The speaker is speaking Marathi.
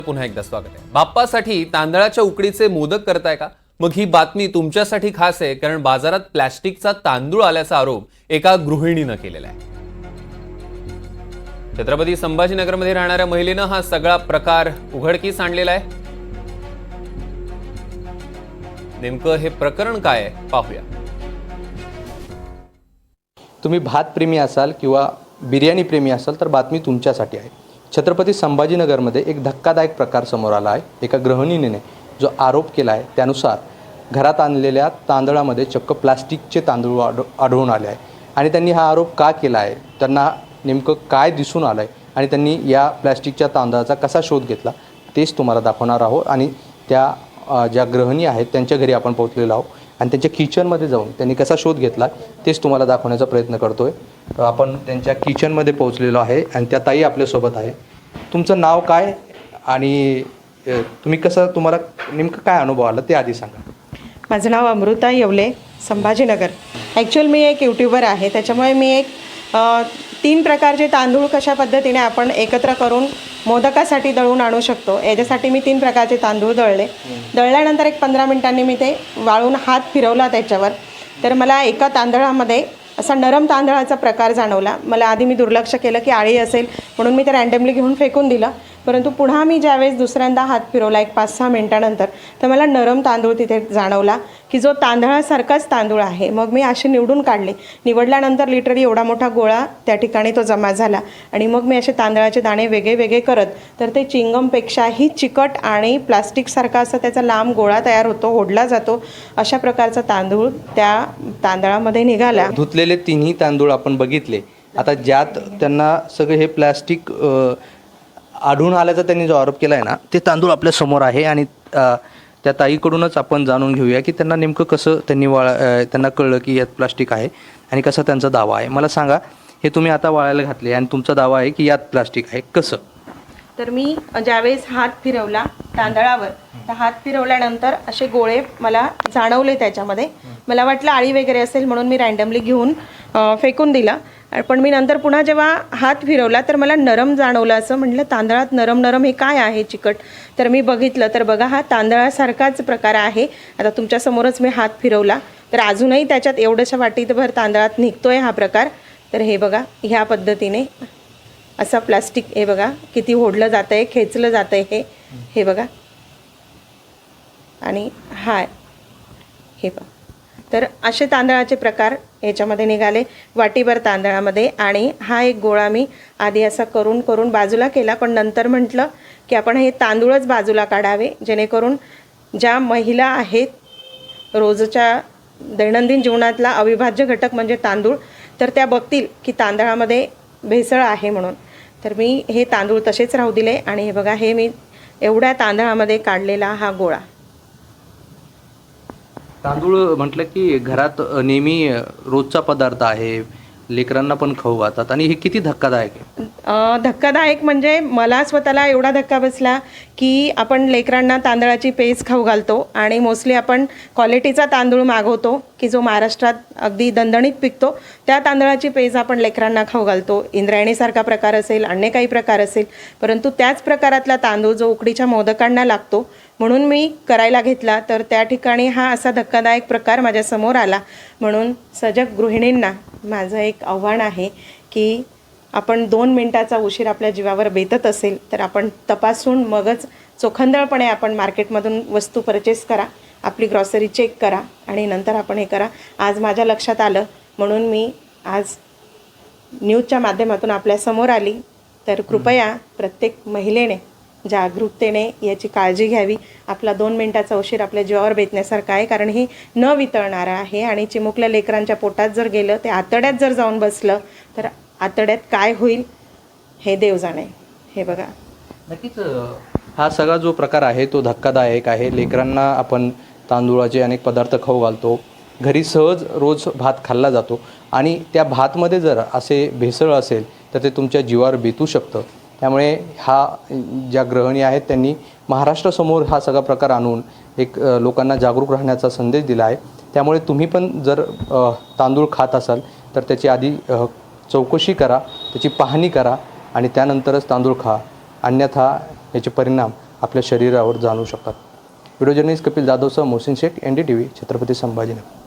पुन्हा एकदा स्वागत आहे। बाप्पासाठी तांदळाच्या उकडीचे मोदक करताय का? मग ही बातमी तुमच्यासाठी खास आहे, कारण बाजारात प्लास्टिकचा तांदूळ आल्याचा आरोप एका गृहिणीने केलेला आहे। छत्रपती संभाजीनगरमध्ये राहणाऱ्या महिलेने हा सगळा प्रकार उघडकीस आणलेला आहे। नेमकं हे प्रकरण काय आहे पाहूया। तुम्ही भात प्रेमी असाल किंवा बिर्याणी प्रेमी असाल तर बातमी तुमच्यासाठी आहे। छत्रपती संभाजीनगरमध्ये एक धक्कादायक प्रकार समोर आला आहे। एका गृहिणीने जो आरोप केला आहे त्यानुसार घरात आणलेल्या तांदळामध्ये चक्क प्लास्टिकचे तांदूळ आढळून आले आहे आणि त्यांनी हा आरोप का केला आहे, त्यांना नेमकं काय दिसून आलं आहे आणि त्यांनी या प्लास्टिकच्या तांदळाचा कसा शोध घेतला तेच तुम्हाला दाखवणार आहोत। आणि त्या ज्या गृहिणी आहेत त्यांच्या घरी आपण पोहोचलेलो आहोत आणि त्यांच्या किचनमध्ये जाऊन त्यांनी कसा शोध घेतला तेच तुम्हाला दाखवण्याचा प्रयत्न करतोय। तर आपण त्यांच्या किचनमध्ये पोहोचलेलो आहे आणि त्या ताई आपल्यासोबत आहे। तुमचं नाव काय आणि तुम्ही तुम्हाला नेमकं काय अनुभव आला ते आधी सांगा। माझं नाव अमृता येवले, संभाजीनगर। ॲक्च्युअल मी एक यूट्यूबर आहे, त्याच्यामुळे मी एक 3 प्रकारचे तांदूळ कशा पद्धतीने आपण एकत्र करून मोदकासाठी दळून आणू शकतो याच्यासाठी मी 3 प्रकारचे तांदूळ दळल्यानंतर एक 15 मिनिटांनी मी ते वाळून हात फिरवला त्याच्यावर, तर मला एका तांदळामध्ये असा नरम तांदळाचा प्रकार जाणवला। मला आधी मी दुर्लक्ष केलं की आळी असेल म्हणून मी ते रँडमली घेऊन फेकून दिलं, परंतु पुन्हा मी ज्यावेळेस दुसऱ्यांदा हात फिरवला एक 5-6 मिनिटानंतर तर मला नरम तांदूळ तिथे जाणवला की जो तांदळासारखाच तांदूळ आहे। मग मी असे निवडून काढले। निवडल्यानंतर लिटरली एवढा मोठा गोळा त्या ठिकाणी तो जमा झाला आणि मग मी असे तांदळाचे दाणे वेगळे वेगळे करत तर ते चिंगमपेक्षाही चिकट आणि प्लास्टिकसारखा असा त्याचा लांब गोळा तयार होतो, ओढला जातो, अशा प्रकारचा तांदूळ त्या तांदळामध्ये निघाला। धुतलेले 3ही तांदूळ आपण बघितले। आता ज्यात त्यांना सगळे हे प्लास्टिक आढळून आल्याचा त्यांनी जो आरोप केला आहे ना, ते तांदूळ आपल्या समोर आहे आणि त्या ताईकडूनच आपण जाणून घेऊया की त्यांना नेमकं कसं त्यांना कळलं की यात प्लास्टिक आहे आणि कसा त्यांचा दावा आहे। मला सांगा, हे तुम्ही आता वाळायला घातले आणि तुमचा दावा आहे की यात प्लास्टिक आहे, कसं? तर मी ज्यावेळेस हात फिरवला तांदळावर, तर हात फिरवल्यानंतर असे गोळे मला जाणवले त्याच्यामध्ये। मला वाटलं आळी वगैरे असेल म्हणून मी रँडमली घेऊन फेकून दिला, पण मी नंतर पुन्हा जेव्हा हात फिरवला तर मला नरम जाणवलं। असं म्हटलं तांदळात नरम नरम हे काय आहे चिकट, तर मी बघितलं तर बघा हा तांदळासारखाच प्रकार आहे। आता तुमच्यासमोरच मी हात फिरवला तर अजूनही त्याच्यात एवढंशा वाटीभर तांदळात निघतोय हा प्रकार। तर हे बघा ह्या पद्धतीने असा प्लास्टिक, हे बघा किती ओढलं जातं आहे, खेचलं जातं आहे, हे बघा। आणि हे बघा, तर असे तांदळाचे प्रकार याच्यामध्ये निघाले वाटीभर तांदळामध्ये। आणि हा एक गोळा मी आधी असा करून बाजूला केला, पण नंतर म्हटलं की आपण हे तांदूळच बाजूला काढावे जेणेकरून ज्या महिला आहेत रोजच्या दैनंदिन जीवनातला अविभाज्य घटक म्हणजे तांदूळ, तर त्या बघतील की तांदळामध्ये भेसळ आहे म्हणून। तर मी हे तांदूळ तसेच राहू दिले आणि हे बघा हे मी एवढ्या तांदळामध्ये काढलेला हा गोळा। तांदूळ म्हटलं की घरात नेहमी रोजचा पदार्थ आहे, लेकरांना पण खाऊ घालतात आणि हे किती धक्कादायक आहे? धक्कादायक म्हणजे मला स्वतःला एवढा धक्का बसला की आपण लेकरांना तांदळाची पेज खाऊ घालतो आणि मोस्टली आपण क्वालिटीचा तांदूळ मागवतो की जो महाराष्ट्रात अगदी दणदणीत पिकतो, त्या तांदळाची पेज आपण लेकरांना खाऊ घालतो। इंद्रायणीसारखा प्रकार असेल, अन्य काही प्रकार असेल, परंतु त्याच प्रकारातला तांदूळ जो उकडीच्या मोदकांना लागतो म्हणून मी करायला घेतला, तर त्या ठिकाणी हा असा धक्कादायक प्रकार माझ्यासमोर आला। म्हणून सजग गृहिणींना माझं एक आव्हान आहे की आपण 2 मिनिटाचा उशीर आपल्या जीवावर बेतत असेल तर आपण तपासून मगच चोखंदळपणे आपण मार्केटमधून वस्तू परचेस करा, आपली ग्रॉसरी चेक करा आणि नंतर आपण हे करा। आज माझ्या लक्षात आलं म्हणून मी आज न्यूजच्या माध्यमातून आपल्यासमोर आली। तर कृपया प्रत्येक महिलेने जागरूकतेने याची काळजी घ्यावी। आपला 2 मिनिटाचा उशीर आपल्या जीवावर बेतण्यासारखा आहे, कारण हे न वितळणारं आहे आणि चिमुकल्या लेकरांच्या पोटात जर गेलं, ते आतड्यात जर जाऊन बसलं तर आतड्यात काय होईल हे देव जाणे। हे बघा, नक्कीच हा सगळा जो प्रकार आहे तो धक्कादायक आहे। लेकरांना आपण तांदूळाचे अनेक पदार्थ खाऊ घालतो, घरी सहज रोज भात खाल्ला जातो आणि त्या भातमध्ये जर असे भेसळ असेल तर ते तुमच्या जीवावर बेतू शकतं। त्यामुळे ज्या गृहिणी आहेत त्यांनी महाराष्ट्रासमोर हा सगळा प्रकार आणून एक लोकांना जागरूक राहण्याचा संदेश दिला आहे। त्यामुळे तुम्ही पण जर तांदूळ खात असाल तर त्याची आधी चौकशी करा, त्याची पाहणी करा आणि त्यानंतरच तांदूळ खा, अन्यथा याचे परिणाम आपल्या शरीरावर जाणवू शकतात. व्हिडिओ जर्नलिस्ट कपिल जाधवसह मोहसिन शेख, NDTV, छत्रपती संभाजीनगर.